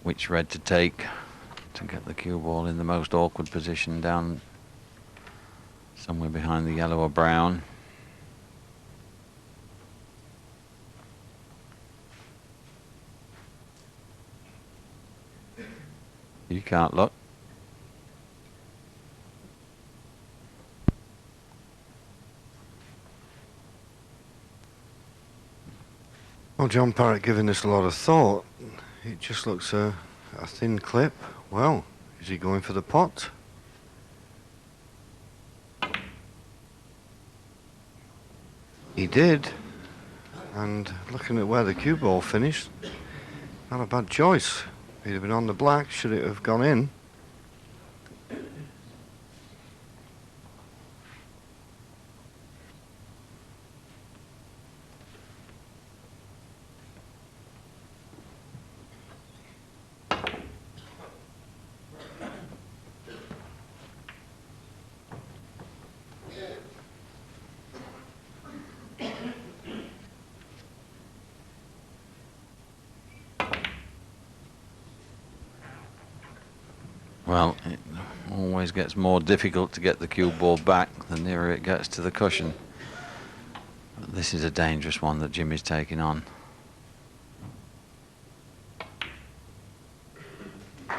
which red to take to get the cue ball in the most awkward position down somewhere behind the yellow or brown. You can't look. Well, John Parrott giving this a lot of thought. It just looks a thin clip. Well, is he going for the pot? He did. And looking at where the cue ball finished, not a bad choice. If he'd have been on the black, should it have gone in? Well, it always gets more difficult to get the cue ball back the nearer it gets to the cushion. But this is a dangerous one that Jimmy's taking on. But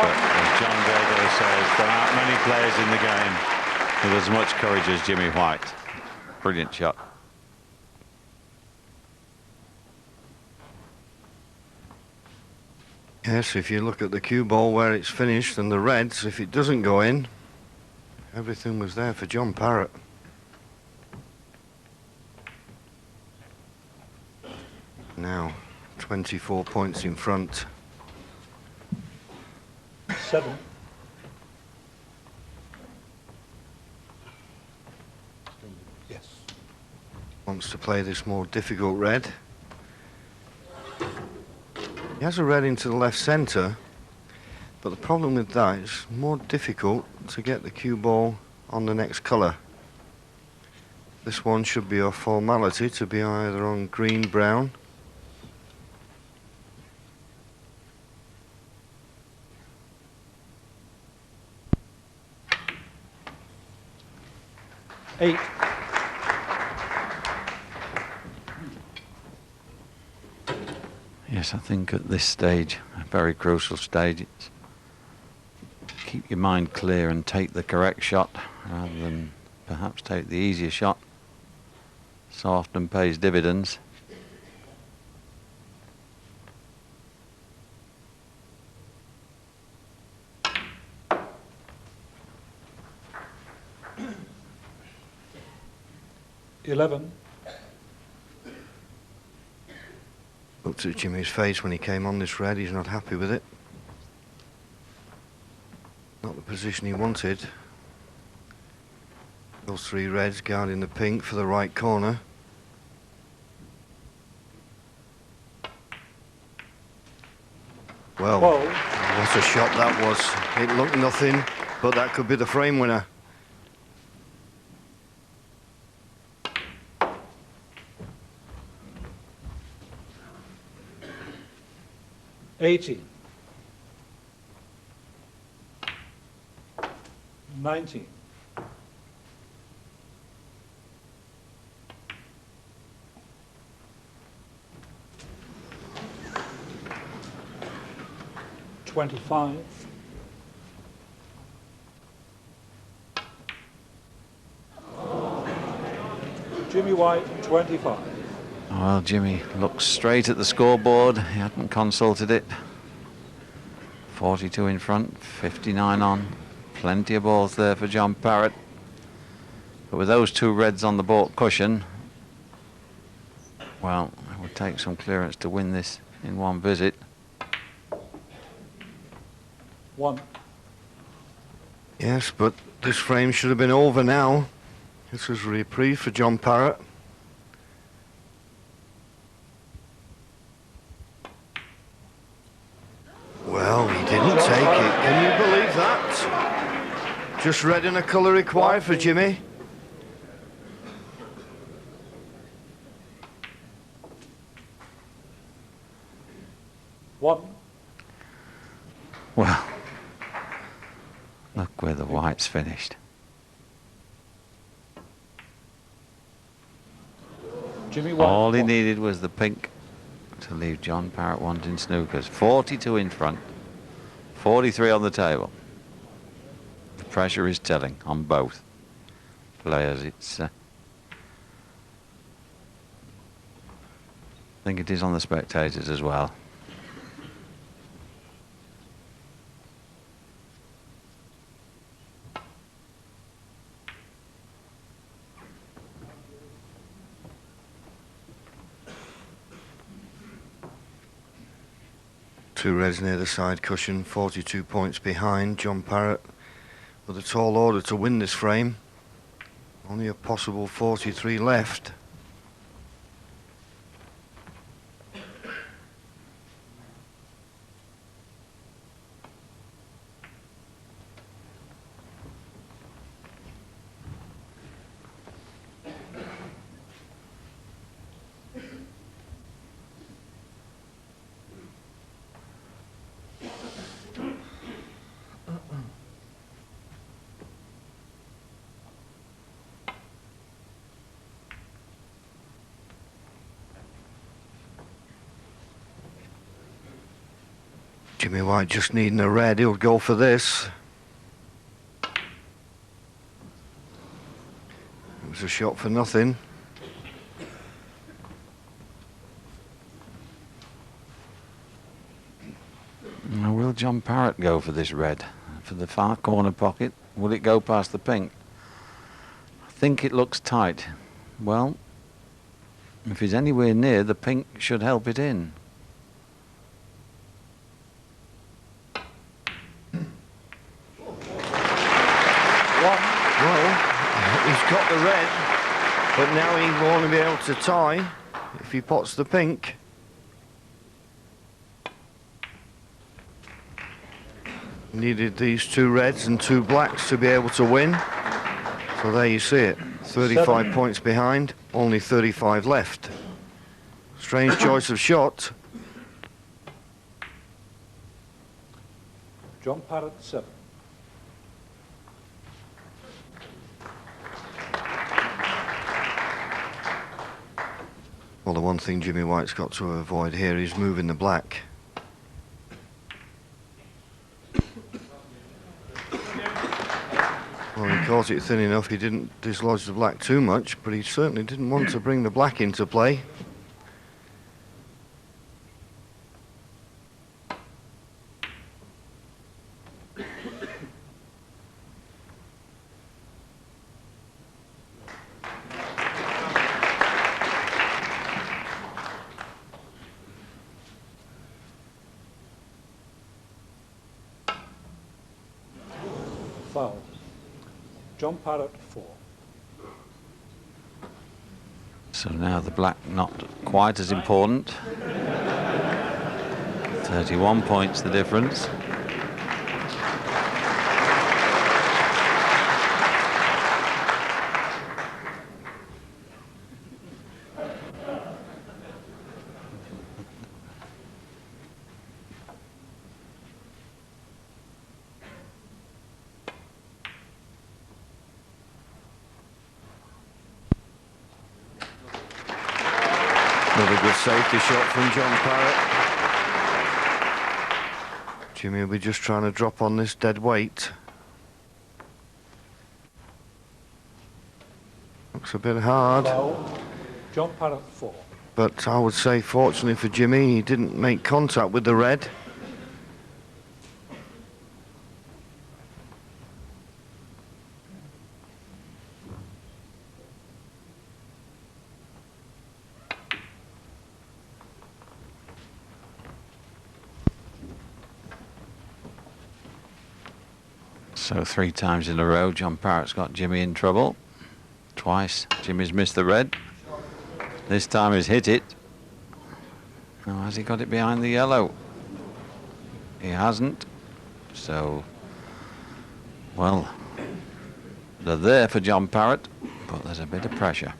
as John Virgo says, there aren't many players in the game with as much courage as Jimmy White. Brilliant shot. Yes, if you look at the cue ball where it's finished and the reds, if it doesn't go in, everything was there for John Parrott. Now, 24 points in front. 7. Yes. Wants to play this more difficult red. He has a red into the left centre, but the problem with that is more difficult to get the cue ball on the next colour. This one should be a formality to be either on green, brown. Eight. Yes, I think at this stage, a very crucial stage, it's keep your mind clear and take the correct shot rather than perhaps take the easier shot. So often pays dividends. $11. Looked at Jimmy's face when he came on this red, he's not happy with it. Not the position he wanted. Those three reds guarding the pink for the right corner. Well, Whoa. what a shot that was. It looked nothing, but that could be the frame winner. $80. 19. $25. Jimmy White, 25. Well, Jimmy looks straight at the scoreboard. He hadn't consulted it. 42 in front, 59 on. Plenty of balls there for John Parrott. But with those two reds on the baulk cushion, well, it would take some clearance to win this in one visit. 1. Yes, but this frame should have been over now. This was a reprieve for John Parrott. Well, he didn't take it. Can you believe that? Just red and a colour required for Jimmy. 1. Well, look where the white's finished. Jimmy White. All he 1. needed was the pink to leave John Parrott wanting snookers. 42 in front, 43 on the table. The pressure is telling on both players. I think it is on the spectators as well. Two reds near the side cushion, 42 points behind. John Parrott with a tall order to win this frame. Only a possible 43 left. Jimmy White just needing a red, he'll go for this. It was a shot for nothing. Now, will John Parrott go for this red? For the far corner pocket? Will it go past the pink? I think it looks tight. Well, if he's anywhere near, the pink should help it in. Well, he's got the red, but now he will only be able to tie if he pots the pink. Needed these two reds and two blacks to be able to win. So there you see it, 35 7. points behind, only 35 left. Strange choice of shot. John Parrott 7. Well, the one thing Jimmy White's got to avoid here is moving the black. Well, he caught it thin enough, he didn't dislodge the black too much, but he certainly didn't want to bring the black into play. Foul. John Parrott 4. So now the black not quite as important. 31 points the difference. Another good safety shot from John Parrott. Jimmy will be just trying to drop on this dead weight. Looks a bit hard. Foul. John Parrott 4. But I would say, fortunately for Jimmy, he didn't make contact with the red. So 3 times in a row, John Parrott's got Jimmy in trouble. Twice, Jimmy's missed the red. This time he's hit it. Now, has he got it behind the yellow? He hasn't. So, well, they're there for John Parrott, but there's a bit of pressure.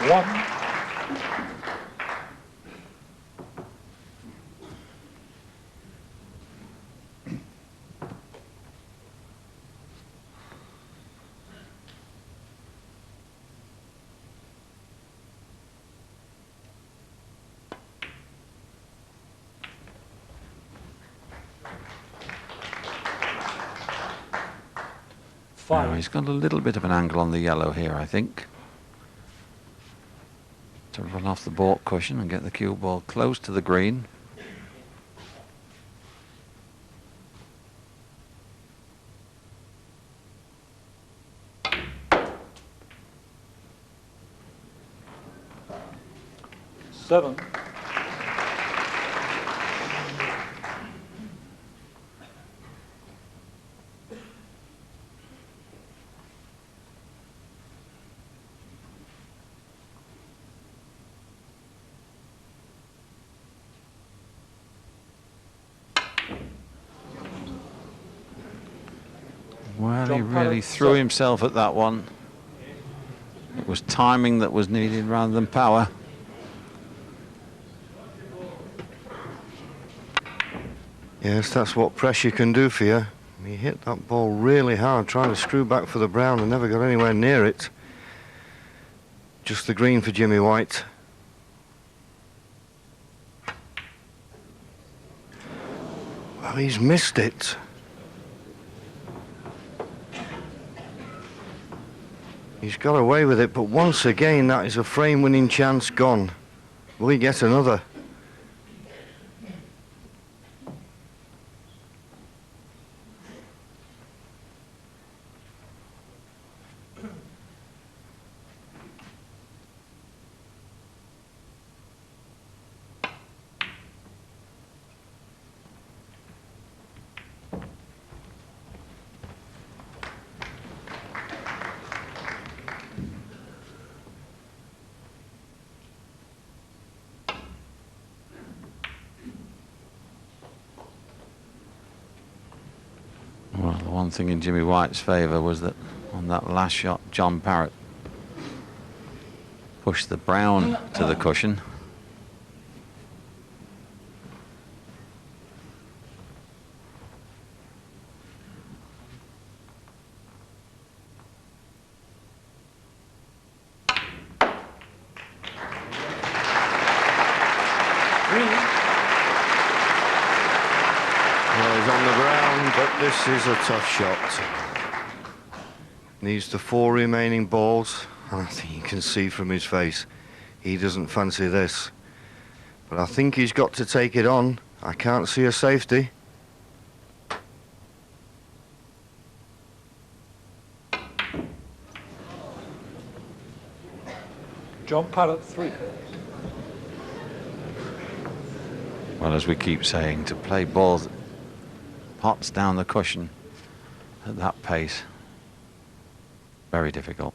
1. Now he's got a little bit of an angle on the yellow here, I think. To run off the baulk cushion and get the cue ball close to the green. Seven. Well, he really threw himself at that one. It was timing that was needed rather than power. Yes, that's what pressure can do for you. He hit that ball really hard, trying to screw back for the brown and never got anywhere near it. Just the green for Jimmy White. Well, he's missed it. He's got away with it, but once again, that is a frame-winning chance gone. Will he get another? Well, the one thing in Jimmy White's favour was that on that last shot, John Parrott pushed the brown to the cushion. This is a tough shot. Needs the 4 remaining balls, and I think you can see from his face he doesn't fancy this. But I think he's got to take it on. I can't see a safety. John Parrott 3. Well, as we keep saying, to play balls pots down the cushion at that pace, very difficult.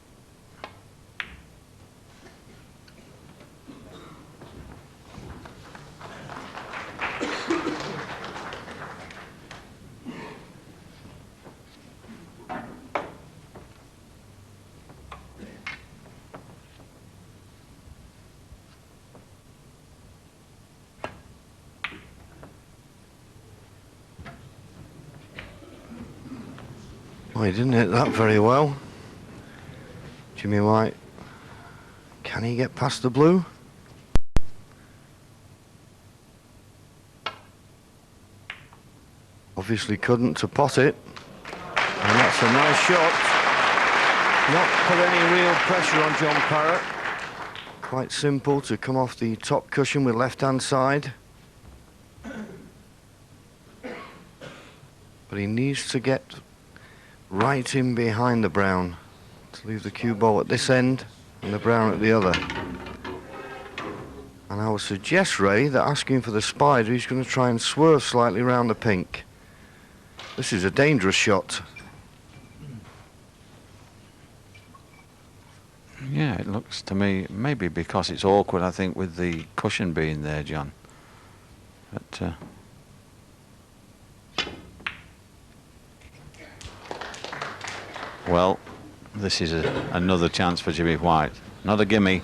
Well, he didn't hit that very well. Jimmy White, can he get past the blue? Obviously couldn't to pot it. And that's a nice shot. Not put any real pressure on John Parrott. Quite simple to come off the top cushion with left-hand side. But he needs to get right in behind the brown to leave the cue ball at this end and the brown at the other. And I would suggest, Ray, that asking for the spider, he's going to try and swerve slightly around the pink. This is a dangerous shot. Yeah, it looks to me, maybe because it's awkward, I think, with the cushion being there, John. But well, this is another chance for Jimmy White. Not a gimme,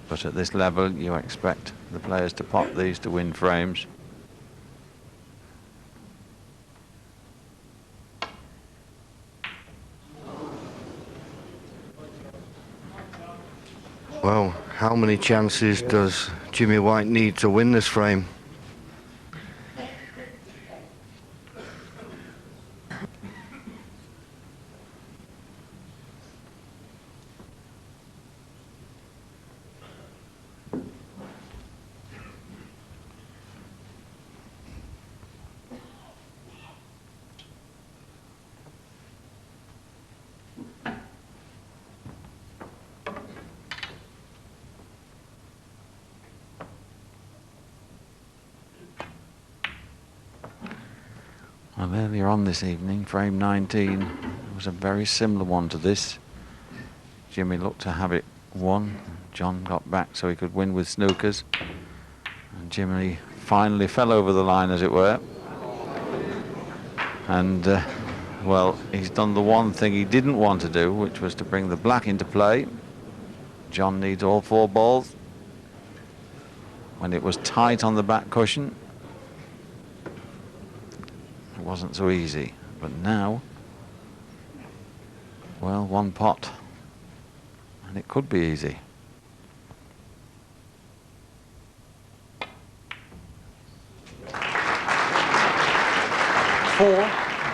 But at this level, you expect the players to pot these to win frames. Well, how many chances does Jimmy White need to win this frame? Well, earlier on this evening, frame 19 was a very similar one to this. Jimmy looked to have it won. John got back so he could win with snookers. And Jimmy finally fell over the line, as it were. And, well, he's done the one thing he didn't want to do, which was to bring the black into play. John needs all 4 balls. When it was tight on the back cushion, it wasn't so easy. But now, well, 1 pot, and it could be easy. Four.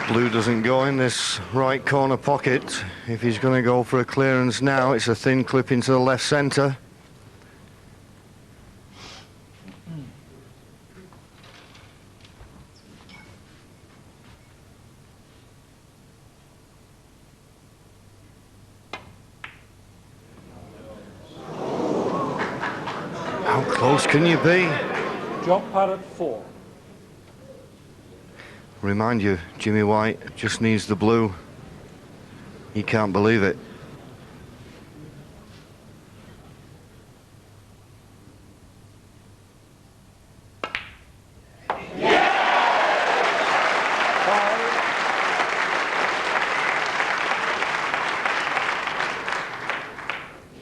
Blue doesn't go in this right corner pocket. If he's going to go for a clearance now, it's a thin clip into the left centre. How close can you be? John Parrott 4. Remind you, Jimmy White just needs the blue. He can't believe it.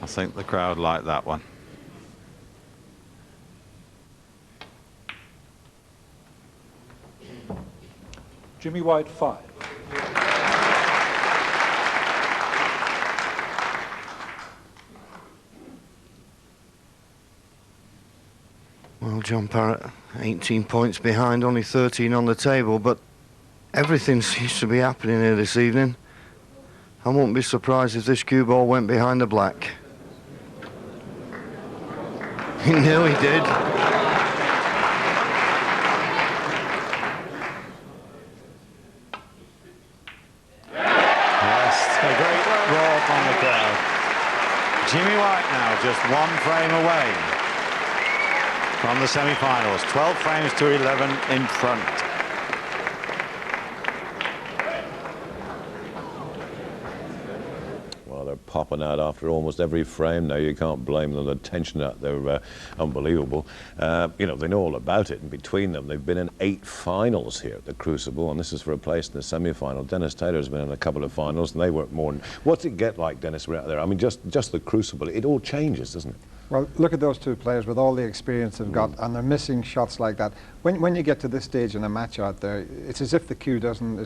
I think the crowd liked that one. Jimmy White 5. Well, John Parrott, 18 points behind, only 13 on the table, but everything seems to be happening here this evening. I won't be surprised if this cue ball went behind the black. He nearly did. From the crowd. Jimmy White now just 1 frame away from the semi-finals. 12 frames to 11 in front. Well, they're popping out after almost every frame now. You can't blame them. The tension out there, unbelievable. You know, they know all about it, and between them, they've been in 8 finals here at the Crucible, and this is for a place in the semi-final. Dennis Taylor's been in a couple of finals, and they weren't more. What's it get like, Dennis, out there? I mean, just the Crucible, it all changes, doesn't it? Well, look at those 2 players with all the experience they've got, and they're missing shots like that. When you get to this stage in a match out there, it's as if the cue doesn't.